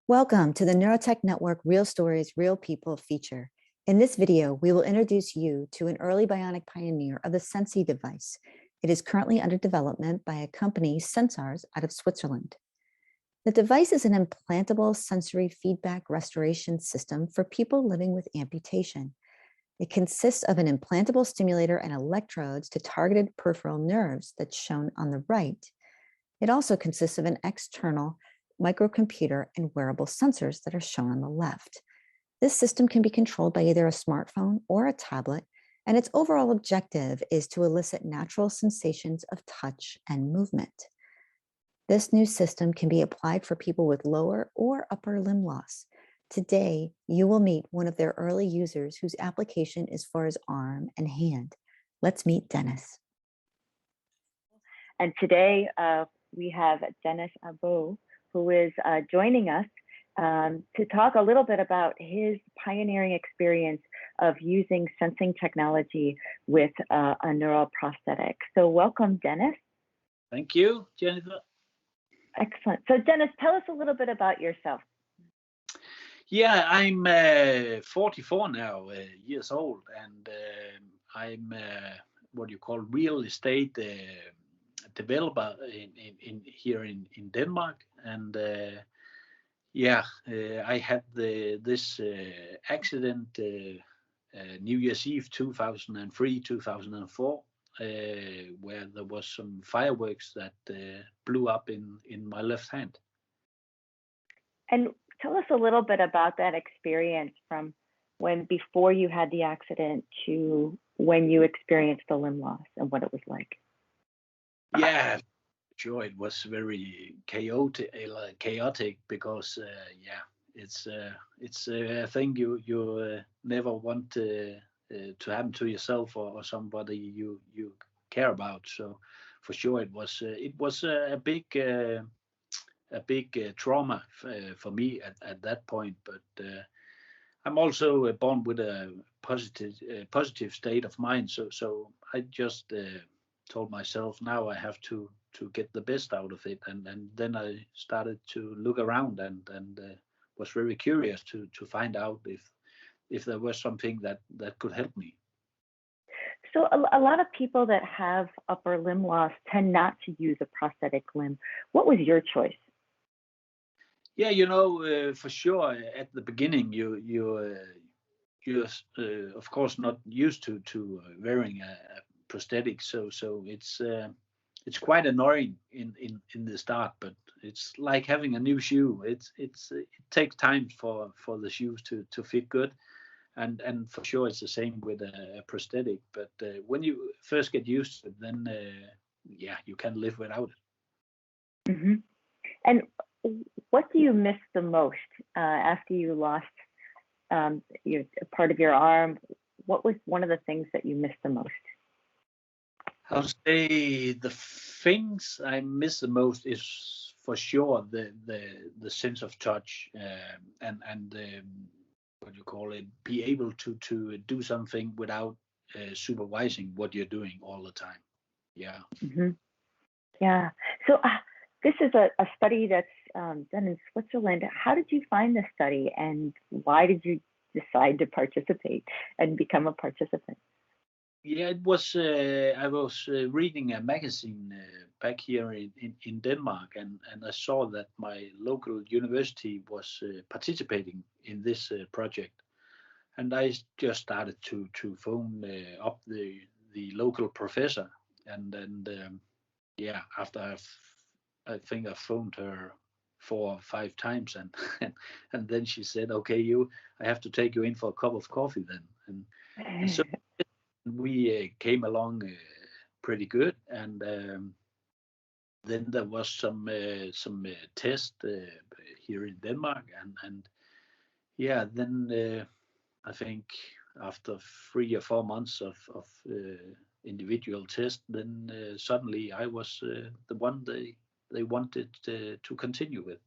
Welcome to the Neurotech Network Real Stories, Real People feature. In this video, we will introduce you to an early bionic pioneer of the SENSY device. It is currently under development by a company, SensArs, out of Switzerland. The device is an implantable sensory feedback restoration system for people living with amputation. It consists of an implantable stimulator and electrodes to targeted peripheral nerves that's shown on the right. It also consists of an external microcomputer and wearable sensors that are shown on the left. This system can be controlled by either a smartphone or a tablet, and its overall objective is to elicit natural sensations of touch and movement. This new system can be applied for people with lower or upper limb loss. Today, you will meet one of their early users whose application is for his arm and hand. Let's meet Dennis. And today we have Dennis Abo, who is joining us to talk a little bit about his pioneering experience of using sensing technology with a neuroprosthetic. So welcome, Dennis. Thank you, Jennifer. Excellent. So Dennis, tell us a little bit about yourself. Yeah, I'm 44 now, years old, and I'm what you call real estate developer here in Denmark. And I had this accident New Year's Eve 2003, 2004, where there was some fireworks that blew up in my left hand. And tell us a little bit about that experience from when before you had the accident to when you experienced the limb loss and what it was like. Yeah, sure. It was very chaotic because it's a thing you never want to happen to yourself or somebody you care about. So for sure it was a big trauma for me at that point. But I'm also born with a positive state of mind. So I just told myself now I have to get the best out of it, and then I started to look around and was very curious to find out if there was something that could help me. So a lot of people that have upper limb loss tend not to use a prosthetic limb. What was your choice? Yeah, for sure at the beginning you're of course not used to wearing a prosthetic, so it's quite annoying in the start, but it's like having a new shoe. It takes time for the shoes to fit good, and for sure it's the same with a prosthetic. But when you first get used to it, then you can live without it. Mm-hmm. And what do you miss the most after you lost part of your arm? What was one of the things that you missed the most? I'll say the things I miss the most is for sure the sense of touch and what you call it, be able to do something without supervising what you're doing all the time. Yeah. Mm-hmm. Yeah. So this is a study that's done in Switzerland. How did you find this study, and why did you decide to participate and become a participant? Yeah, it was. I was reading a magazine back here in Denmark, and I saw that my local university was participating in this project, and I just started to phone up the local professor, and after I think I phoned her 4 or 5 times, and then she said, "Okay, I have to take you in for a cup of coffee then," and so. We came along pretty good, and then there was some test here in Denmark, and then I think after 3 or 4 months of individual test, then suddenly I was the one they wanted to continue with.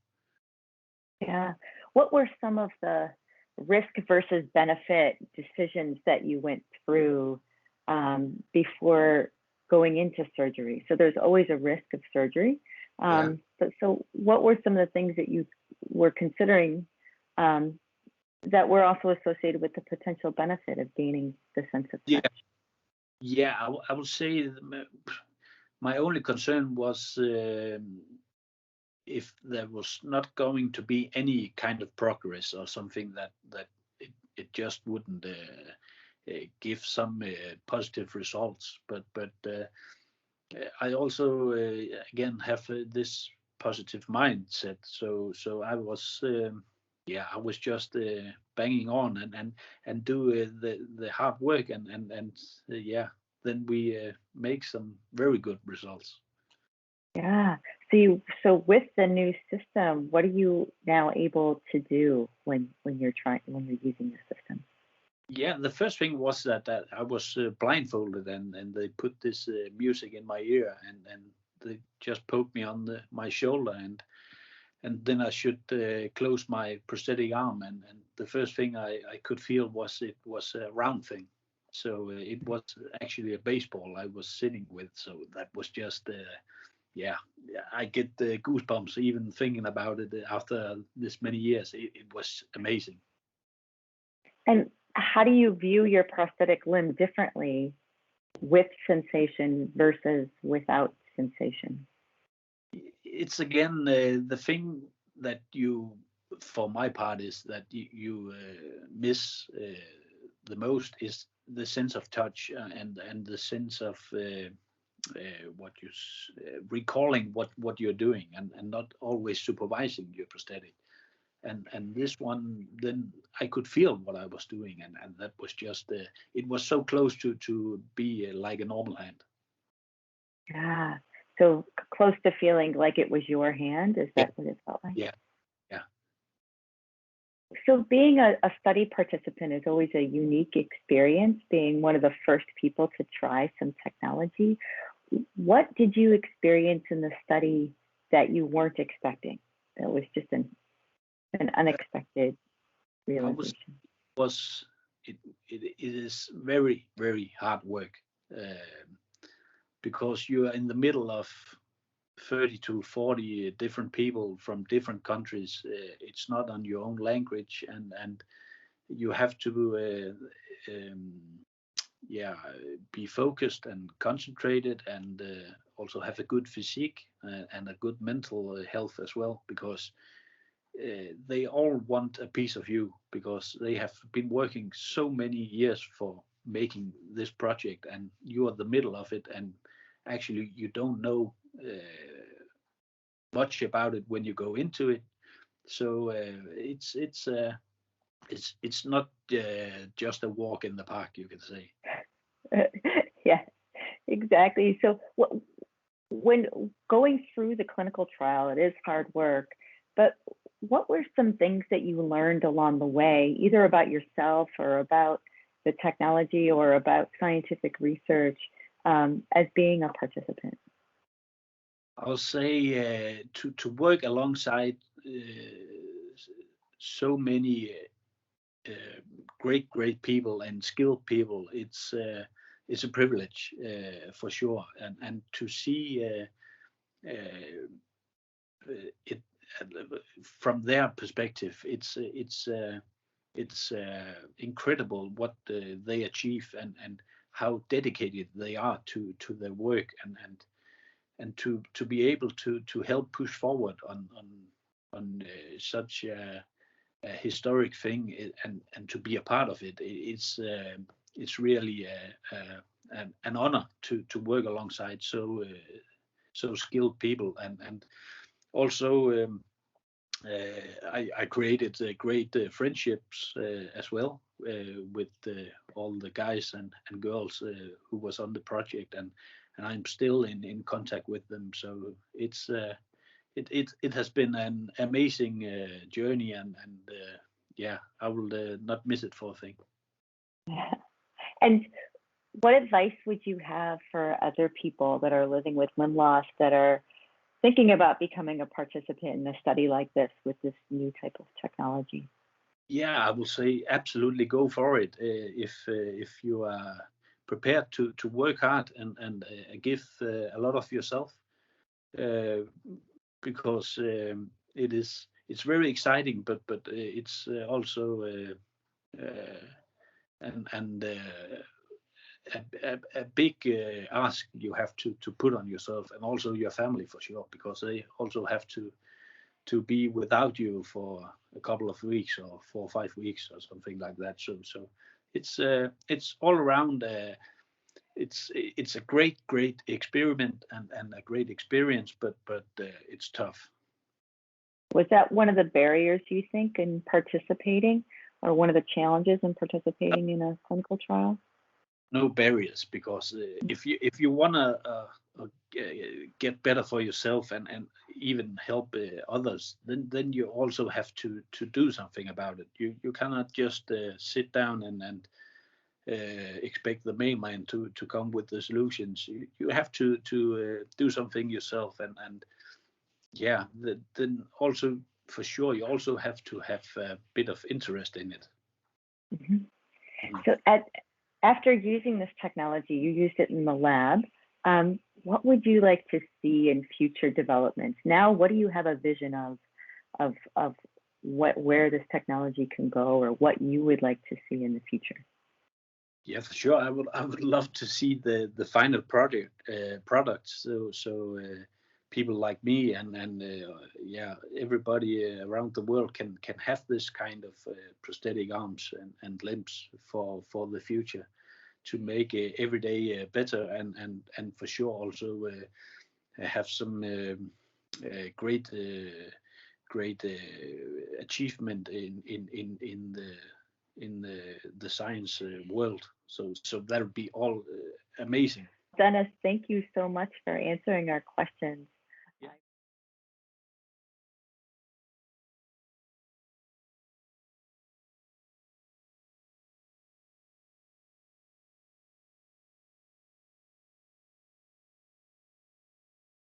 Yeah. What were some of the risk versus benefit decisions that you went through before going into surgery? So there's always a risk of surgery. So what were some of the things that you were considering that were also associated with the potential benefit of gaining the sense of touch. Yeah, I would say my only concern was if there was not going to be any kind of progress or something that it just wouldn't give some positive results. But I also again have this positive mindset. So I was I was just banging on and do the hard work and then we make some very good results. Yeah. So with the new system, what are you now able to do when you're using the system? Yeah, the first thing was that I was blindfolded and they put this music in my ear and they just poked me on my shoulder and then I should close my prosthetic arm and the first thing I could feel was it was a round thing. So it was actually a baseball I was sitting with. So that was just I get the goosebumps even thinking about it after this many years. It was amazing. And how do you view your prosthetic limb differently with sensation versus without sensation? It's again the thing that you, for my part, is that you miss the most is the sense of touch and the sense of recalling what you're doing and not always supervising your prosthetic. And this one, then I could feel what I was doing, and that was just it was so close to be like a normal hand. Yeah. So close to feeling like it was your hand. Is that what it felt like? Yeah. So being a study participant is always a unique experience, being one of the first people to try some technology. What did you experience in the study that you weren't expecting? That was just an unexpected realization. It is very, very hard work because you are in the middle of 30 to 40 different people from different countries. It's not on your own language, and you have to be focused and concentrated, and also have a good physique and a good mental health as well, because they all want a piece of you because they have been working so many years for making this project, and you are the middle of it, and actually you don't know much about it when you go into it. So it's not just a walk in the park, you can say. Yeah, exactly. So when going through the clinical trial, it is hard work, but what were some things that you learned along the way, either about yourself or about the technology or about scientific research as being a participant? I'll say to work alongside so many great people and skilled people, it's a privilege for sure, and to see it from their perspective, it's incredible what they achieve and how dedicated they are to their work and to be able to help push forward on such a historic thing and to be a part of it. It's really an honor to work alongside so skilled people and also I created great friendships as well with all the guys and girls who was on the project, and I'm still in contact with them. So it's it has been an amazing journey, and I will not miss it for a thing. Yeah. And what advice would you have for other people that are living with limb loss that are thinking about becoming a participant in a study like this with this new type of technology? Yeah, I will say absolutely go for it if you are prepared to work hard and give a lot of yourself, because it it's very exciting, but it's also a big ask you have to put on yourself, and also your family for sure, because they also have to be without you for a couple of weeks or 4 or 5 weeks or something like that. So it's all around. It's a great experiment and a great experience, but it's tough. Was that one of the barriers, you think, in participating, or one of the challenges in participating in a clinical trial? No barriers, because if you want to get better for yourself and even help others, then you also have to do something about it. You cannot just sit down and expect the mailman to come with the solutions. You have to do something yourself, and yeah, then also for sure you also have to have a bit of interest in it. Mm-hmm. So after using this technology, you used it in the lab. What would you like to see in future developments? Now, what do you have a vision of where this technology can go, or what you would like to see in the future? Yeah, for sure. I would love to see the final products. So people like me and yeah, everybody around the world can have this kind of prosthetic arms and limbs for the future, to make every day better, and for sure also have some great achievement in the science world. So that would be all amazing. Dennis, thank you so much for answering our questions.